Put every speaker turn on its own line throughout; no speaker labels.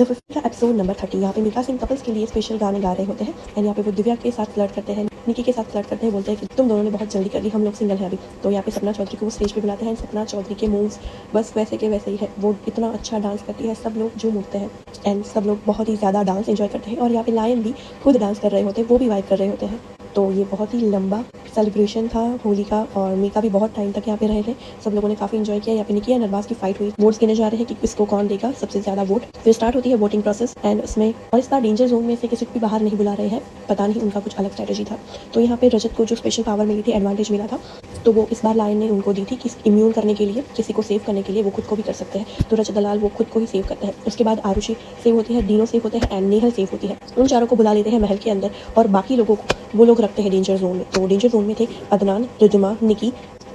The fifth episode number 30। यहाँ पे Mika Singh couples के लिए स्पेशल गाने गा रहे होते हैं एंड यहाँ पे वो दिव्या के साथ फ्लर्ट करते हैं, निकी के साथ फ्लर्ट करते हैं, बोलते हैं कि तुम दोनों ने बहुत जल्दी कर ली, हम लोग सिंगल हैं अभी। तो यहाँ पे सपना चौधरी को वो स्टेज पे बुलाते हैं। सपना चौधरी के मूव्स बस वैसे के वैसे ही है, वो इतना अच्छा डांस करती है, सब लोग झूम उठते हैं एंड सब लोग बहुत ही ज़्यादा डांस एंजॉय करते हैं। और यहाँ पे लायन भी खुद डांस कर रहे होते हैं, वो भी वाइब कर रहे होते हैं। तो ये बहुत ही लंबा सेलिब्रेशन था होली का और मीका भी बहुत टाइम तक यहाँ पे रहे थे। सब लोगों ने काफ़ी एंजॉय किया। यहाँ पे निकी एंड अरबाज की फाइट हुई, वोट्स गिने जा रहे हैं कि किसको कौन देगा सबसे ज़्यादा वोट। फिर स्टार्ट होती है वोटिंग प्रोसेस एंड उसमें और इस बार डेंजर जोन में से किसी को भी बाहर नहीं बुला रहे हैं, पता नहीं उनका कुछ अलग स्ट्रैटेजी था। तो यहाँ पे रजत को जो स्पेशल पावर मिली थी, एडवांटेज मिला था, तो वो इस बार लायन ने उनको दी थी कि इम्यून करने के लिए, किसी को सेव करने के लिए वो खुद को भी कर सकते हैं। तो रजत दलाल वो खुद को ही सेव करते हैं। उसके बाद आरुषि सेव होती है, डीनो सेव होते हैं एंड नेहल सेव होती है। उन चारों को बुला लेते हैं महल के अंदर और बाकी लोगों को वो लोग रखते हैं डेंजर जोन में। तो डेंजर जोन में थे अदनान, रिद्धिमा, निकी,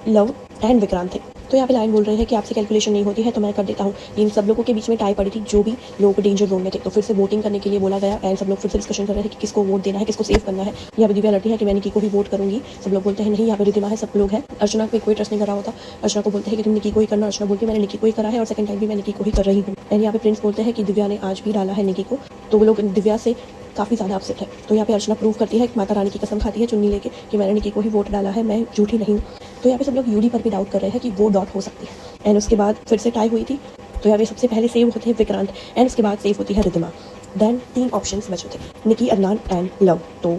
लव एंड विक्रांत थे। तो यहाँ पे लाइन बोल रहे हैं कि आपसे कैलकुलेशन नहीं होती है तो मैं कर देता हूँ। इन सब लोगों के बीच में टाई पड़ी थी, जो भी लोग डेंजर जोन में थे। तो फिर से वोटिंग करने के लिए बोला गया एंड सब लोग फिर से डिस्कशन कर रहे थे कि किसको वोट देना है, किसको सेव करना है। यहाँ पे दिव्या लड़ती है कि मैं निकी को ही वोट करूंगी। सब लोग बोलते हैं नहीं, यहाँ पे रिद्धिमा है, सब लोग हैं। अर्चना पे कोई ट्रस्ट नहीं कर रहा होता। अर्चना को बोलते हैं कि तुम निकी को ही करना। अर्चना बोलती है मैंने निकी को ही करा है और सेकंड टाइम भी मैं निकी को ही कर रही हूँ। एंड यहाँ पे प्रिंस बोलते हैं कि दिव्या ने आज भी डाला है निकी को। तो वो लोग दिव्या से काफ़ी ज़्यादा अपसेट है। तो यहाँ पे अर्चना प्रूव करती है, माता रानी की कसम खाती है चुन्नी लेके कि मैंने निकी को ही वोट डाला है, मैं झूठी नहीं हूँ। तो यहाँ पे सब लोग यूडी पर भी डाउट कर रहे हैं कि वो डॉट हो सकती है। एंड उसके बाद फिर से टाई हुई थी। तो यहाँ पे सबसे पहले सेव होते हैं विक्रांत एंड उसके बाद सेव होती है रिद्धिमा। देन 3 ऑप्शंस बचे थे, निकी, अदनान एंड लव। तो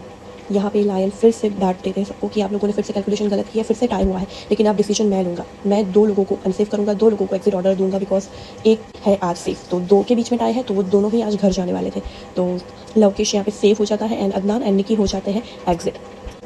यहाँ पे लायन फिर से डांट देते हैं सबको कि आप लोगों ने फिर से कैलकुलेशन गलत किया है, फिर से टाइम हुआ है, लेकिन आप डिसीजन मैं लूँगा। मैं 2 लोगों को अनसेफ करूँगा, 2 लोगों को एग्जिट ऑर्डर दूंगा बिकॉज एक है आज सेफ। तो 2 के बीच में टाई है, तो वो दोनों ही आज घर जाने वाले थे। तो लवकेश यहाँ पे सेफ हो जाता है एंड अदनान एंड निकी हो जाते हैं एग्जिट।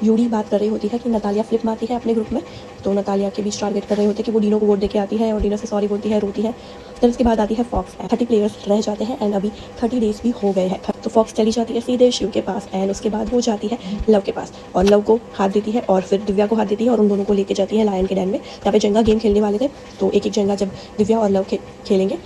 यूडी बात कर रही होती है कि नतालिया फ्लिप मारती है अपने ग्रुप में। तो नतालिया के बीच टारगेट कर रहे होते हैं कि वो डीनो को वोट देके आती है और डीनो से सॉरी बोलती है, रोती है। फिर उसके बाद आती है फॉक्स। 30 प्लेयर्स रह जाते हैं एंड अभी 30 डेज भी हो गए हैं। तो फॉक्स चली जाती है सीधे शिव के पास एंड उसके बाद वो जाती है लव के पास और लव को हाथ देती है और फिर दिव्या को हाथ देती है और उन दोनों को लेके जाती है लायन के डैन में। यहाँ पे जेंगा गेम खेलने वाले थे। तो एक एक जेंगा जब दिव्या और लव खेलेंगे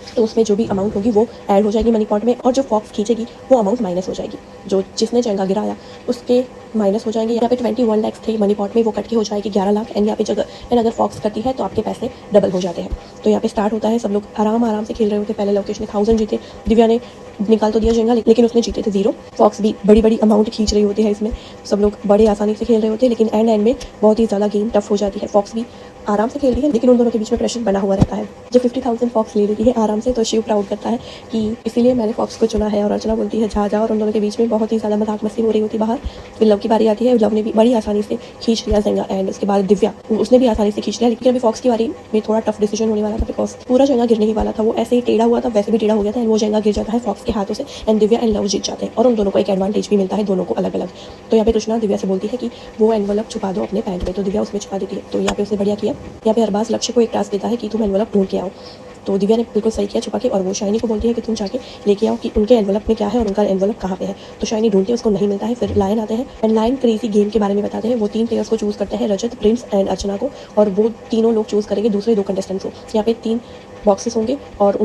तो उसमें जो भी अमाउंट होगी वो ऐड हो जाएगी मनी पॉट में और जो फॉक्स खींचेगी वो अमाउंट माइनस हो जाएगी। जो जिसने जेंगा गिराया उसके माइनस हो जाएंगे। यहाँ पे 21 लाख थे मनी पॉट में, वो कट के हो जाएगी 11 लाख। एंड यहाँ पे जगह अगर फॉक्स करती है तो आपके पैसे डबल हो जाते हैं। तो यहाँ पे स्टार्ट होता है, सब लोग आराम से खेल रहे होते। पहले लवकेश ने 1000 जीते, दिव्या ने निकाल तो दिया जेंगा लेकिन उसने जीते थे 0। फॉक्स भी बड़ी अमाउंट खींच रही होती है इसमें, सब लोग बड़े आसानी से खेल रहे होते हैं, लेकिन एंड में बहुत ही ज़्यादा गेम टफ हो जाती है। फॉक्स भी आराम से खेल रही है लेकिन उन दोनों के बीच में प्रेशर बना हुआ रहता है। जब 50,000 फॉक्स ले लेती है आराम से तो शिव प्राउड करता है कि इसीलिए मैंने फॉक्स को चुना है। और अर्चना बोलती है जा और उन दोनों के बीच में बहुत ही ज़्यादा मजाक मस्ती हो रही होती बाहर। फिर लव की बारी आती है, लव ने भी बड़ी आसानी से खींच लिया जेंगा एंड उसके बाद दिव्या उसने भी आसानी से खींच लिया। लेकिन अभी फॉक्स की बारी में थोड़ा टफ डिसीजन होने वाला था बिकॉज पूरा जेंगा गिरने ही वाला था। वो ऐसे ही टेढ़ा हुआ था, वैसे भी टेढ़ा हो गया था एंड वो जेंगा गिर जाता है फॉक्स के हाथों से एंड दिव्या एंड लव जीत जाते हैं और उन दोनों को एक एडवांटेज भी मिलता है, दोनों को अलग अलग। तो यहाँ पे कृष्णा दिव्या से बोलती है कि वो एनवलप छुपा दो अपने पैंट में। तो दिव्या उसमें छुपा देती है। तो यहाँ पे उसने बढ़िया किया। यहाँ पे अरबाज लक्ष्य को एक टास्क देता है कि तुम एनवलप ढूंढ के आओ। तो दिव्या ने बिल्कुल सही किया छुपा के और वो शाइनी को बोलती है कि तुम जाके लेके आओ कि उनके एनवलप में क्या है और उनका एनवलप कहाँ पे है। तो शाइनी ढूंढती है, उसको नहीं मिलता है। फिर लायन आते हैं एंड लायन क्रेजी गेम के बारे में बताते हैं। वो 3 प्लेयर्स को चूज करते हैं, रजत, प्रिंस एंड अर्चना को, और वो तीनों लोग चूज करेंगे दूसरे 2 कंटेस्टेंट्स को। यहाँ पे 3 बॉक्सेस होंगे और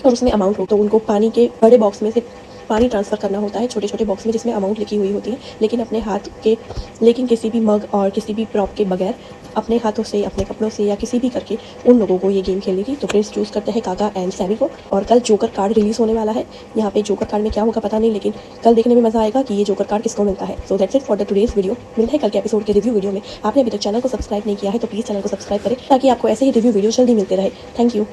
उसमें अमाउंट हो। तो उनको पानी के बड़े बॉक्स में से पानी ट्रांसफ़र करना होता है छोटे छोटे बॉक्स में जिसमें अमाउंट लिखी हुई होती है, लेकिन किसी भी मग और किसी भी प्रॉप के बगैर अपने हाथों से, अपने कपड़ों से या किसी भी करके उन लोगों को ये गेम खेलनी थी। तो प्रिंस चूज़ करते हैं काका एंड सैमी को। और कल जोकर कार्ड रिलीज़ होने वाला है। यहाँ पे जोकर कार्ड में क्या होगा पता नहीं, लेकिन कल देखने में मज़ा आएगा कि ये जोकर कार्ड किसको मिलता है। So that's it for the today's video. मिलते हैं कल के एपिसोड के रिव्यू वीडियो में। आपने अभी तक चैनल को सब्सक्राइब नहीं किया है तो प्लीज़ चैनल को सब्सक्राइब करें ताकि आपको ऐसे ही रिव्यू वीडियो जल्दी मिलते रहे। Thank you.